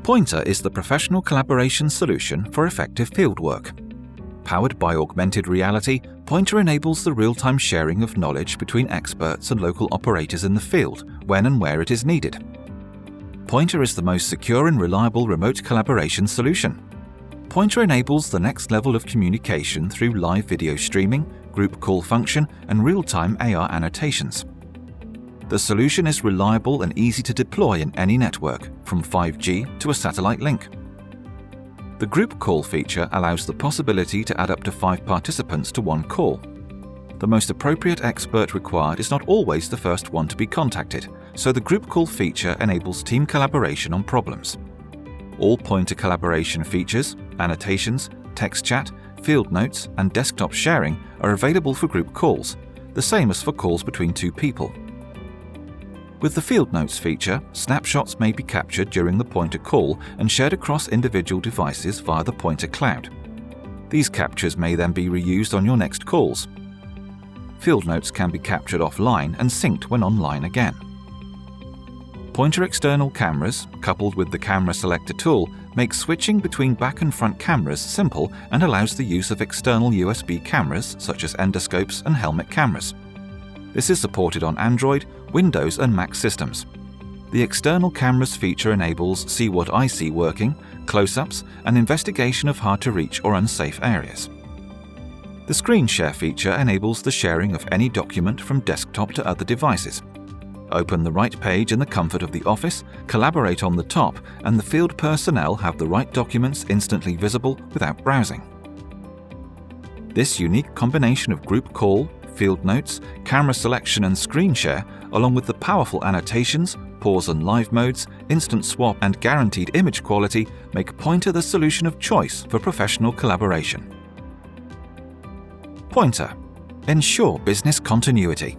POINTR is the professional collaboration solution for effective fieldwork. Powered by augmented reality, POINTR enables the real-time sharing of knowledge between experts and local operators in the field, when and where it is needed. POINTR is the most secure and reliable remote collaboration solution. POINTR enables the next level of communication through live video streaming, group call function, and real-time AR annotations. The solution is reliable and easy to deploy in any network, from 5G to a satellite link. The group call feature allows the possibility to add up to 5 participants to one call. The most appropriate expert required is not always the first one to be contacted, so the group call feature enables team collaboration on problems. All POINTR collaboration features, annotations, text chat, field notes, and desktop sharing are available for group calls, the same as for calls between 2 people. With the Field Notes feature, snapshots may be captured during the POINTR call and shared across individual devices via the POINTR cloud. These captures may then be reused on your next calls. Field Notes can be captured offline and synced when online again. POINTR external cameras, coupled with the Camera Selector tool, make switching between back and front cameras simple and allows the use of external USB cameras such as endoscopes and helmet cameras. This is supported on Android, Windows and Mac systems. The external cameras feature enables See What I See working, close-ups, and investigation of hard-to-reach or unsafe areas. The Screen Share feature enables the sharing of any document from desktop to other devices. Open the right page in the comfort of the office, collaborate on the top, and the field personnel have the right documents instantly visible without browsing. This unique combination of group call, field notes, camera selection and screen share, along with the powerful annotations, pause and live modes, instant swap and guaranteed image quality, make POINTR the solution of choice for professional collaboration. POINTR. Ensure business continuity.